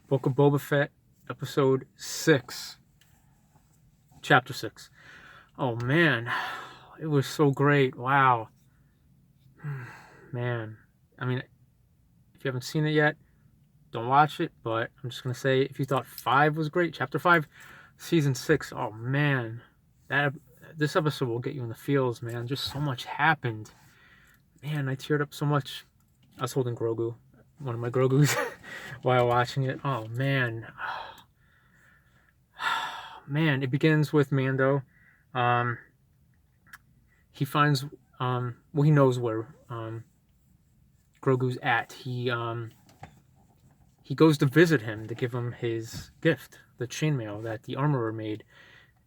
Book of Boba Fett, episode 6, chapter 6. Oh man, it was so great. Wow. Man. I mean, if you haven't seen it yet, don't watch it, but I'm just going to say if you thought 5 was great, chapter 5, season 6, oh man. That this episode will get you in the feels, man. Just so much happened. Man, I teared up so much. I was holding Grogu, one of my Grogus, while watching it. Oh man. Man, it begins with Mando. Um, he finds, well, he knows where Grogu's at. He goes to visit him to give him his gift, the chainmail that the armorer made.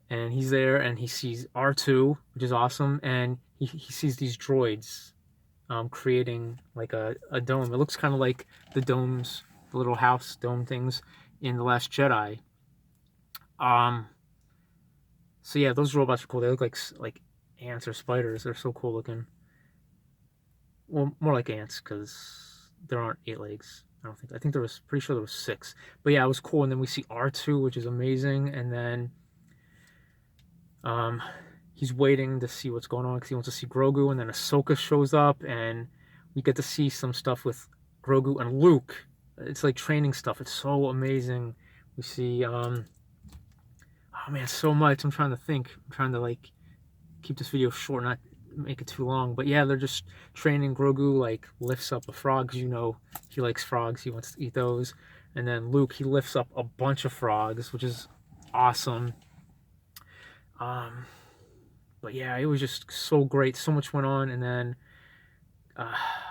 And he's there, and he sees R2, which is awesome, and he sees these droids creating like a dome. It looks kind of like the domes, the little house dome things in The Last Jedi. So yeah, those robots are cool. They look like ants or spiders. They're so cool looking. Well, more like ants because there aren't 8 legs. I don't think. I think there was pretty sure there was 6. But yeah, it was cool. And then we see R2, which is amazing. And then he's waiting to see what's going on because he wants to see Grogu. And then Ahsoka shows up, and we get to see some stuff with Grogu and Luke. It's like training stuff. It's so amazing. We see oh man, so much. I'm trying to think. I'm trying to like keep this video short, not make it too long. But yeah, they're just training. Grogu like lifts up a frog because he likes frogs. He wants to eat those. And then Luke, he lifts up a bunch of frogs, which is awesome. But yeah, it was just so great. So much went on, and then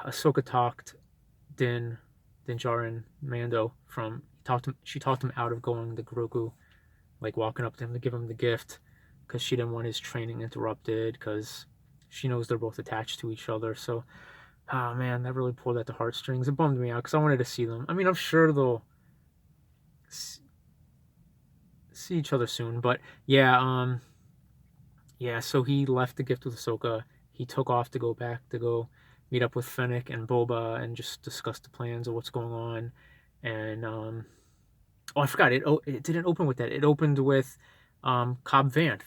Ahsoka talked Din Djarin Mando she talked him out of going to Grogu, like walking up to him to give him the gift because she didn't want his training interrupted because she knows they're both attached to each other. So, oh man, that really pulled at the heartstrings. It bummed me out because I wanted to see them. I mean, I'm sure they'll see each other soon, but yeah, so he left the gift with Ahsoka. He took off to go meet up with Fennec and Boba and just discuss the plans of what's going on. And oh, I forgot it didn't open with that. It opened with Cobb Vanth,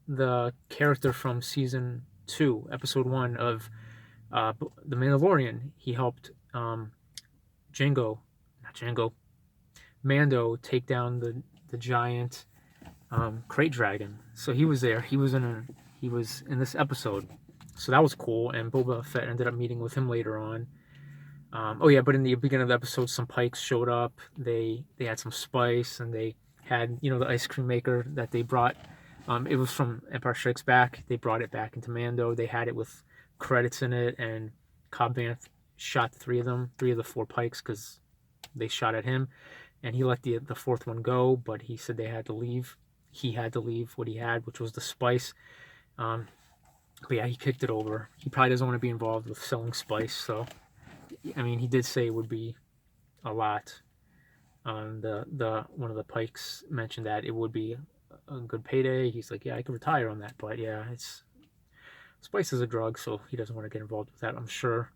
the character from season 2, episode 1 of The Mandalorian. He helped Mando take down the giant crate dragon. So he was there. He was in this episode. So that was cool. And Boba Fett ended up meeting with him later on. Oh yeah, but in the beginning of the episode, some Pikes showed up. They had some spice, and they had the ice cream maker that they brought. It was from Empire Strikes Back. They brought it back into Mando. They had it with credits in it, and Cobb Vanth shot 3 of the 4 Pikes because they shot at him, and he let the 4th one go. But he said they had to leave. He had to leave what he had, which was the spice. But yeah, he kicked it over. He probably doesn't want to be involved with selling spice, so. I mean, he did say it would be a lot. The one of the Pikes mentioned that it would be a good payday. He's like, yeah, I could retire on that, but yeah, spice is a drug, so he doesn't want to get involved with that, I'm sure.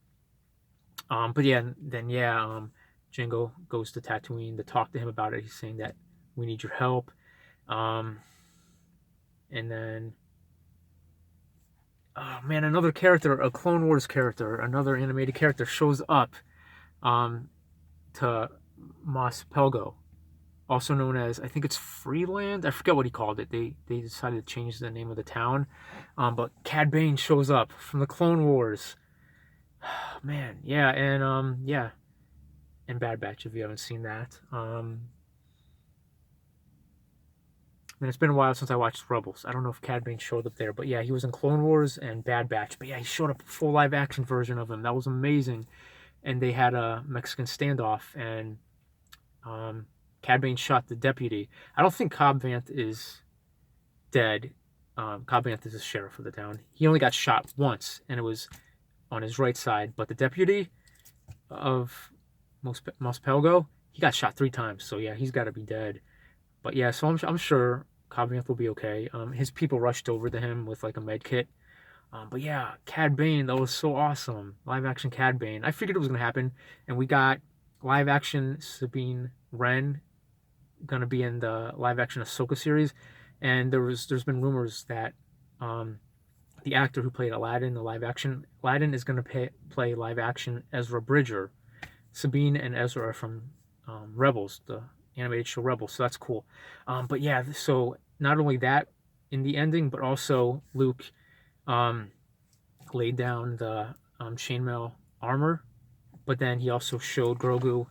But yeah, then Jango goes to Tatooine to talk to him about it. He's saying that we need your help, and then. Oh man, another character, a Clone Wars character, another animated character shows up to Mos Pelgo, also known as, I think it's Freeland. I forget what he called it. They decided to change the name of the town. But Cad Bane shows up from the Clone Wars. Man, yeah, and Bad Batch if you haven't seen that. I mean, it's been a while since I watched Rebels. I don't know if Cad Bane showed up there, but yeah, he was in Clone Wars and Bad Batch. But yeah, he showed up a full live action version of him. That was amazing. And they had a Mexican standoff, and Cad Bane shot the deputy. I don't think Cobb Vanth is dead. Cobb Vanth is the sheriff of the town. He only got shot once, and it was on his right side. But the deputy of Mos Pelgo, he got shot 3 times. So yeah, he's got to be dead. But yeah, so I'm sure Cobb Vanth will be okay. His people rushed over to him with like a med kit. But yeah, Cad Bane, that was so awesome. Live action Cad Bane. I figured it was going to happen. And we got live action Sabine Wren gonna be in the live action Ahsoka series, and there's been rumors that the actor who played Aladdin, the live action Aladdin, is gonna play live action Ezra Bridger. Sabine and Ezra are from Rebels, the animated show Rebels, so that's cool. But yeah, so not only that in the ending, but also Luke um, laid down the chainmail armor, but then he also showed Grogu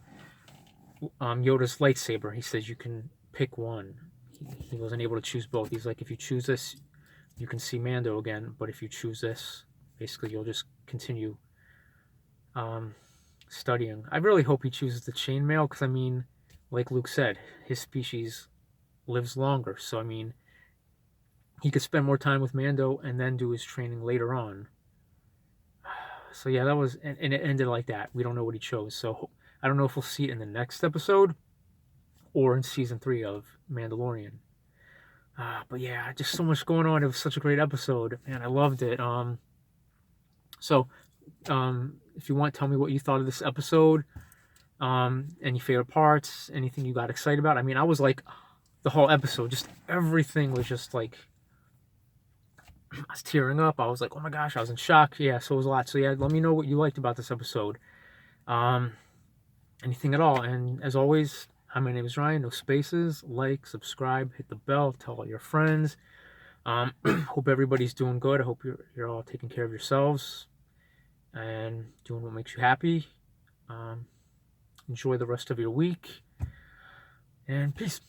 Yoda's lightsaber. He says you can pick one. He wasn't able to choose both. He's like, if you choose this, you can see Mando again, but if you choose this, basically you'll just continue um, studying. I really hope he chooses the chainmail because, I mean, like Luke said, his species lives longer. So, I mean, he could spend more time with Mando and then do his training later on. So, yeah, that was, and it ended like that. We don't know what he chose. So, I don't know if we'll see it in the next episode or in season 3 of Mandalorian. But yeah, just so much going on. It was such a great episode, man. I loved it. So if you want, tell me what you thought of this episode. Any favorite parts? Anything you got excited about? I mean, I was like, the whole episode, just everything was just like, I was tearing up. I was like, oh my gosh, I was in shock. Yeah, so it was a lot. So yeah, let me know what you liked about this episode. Anything at all. And as always, hi, my name is Ryan. No spaces. Like, subscribe, hit the bell, tell all your friends. Hope everybody's doing good. I hope you're all taking care of yourselves and doing what makes you happy. Enjoy the rest of your week, and peace.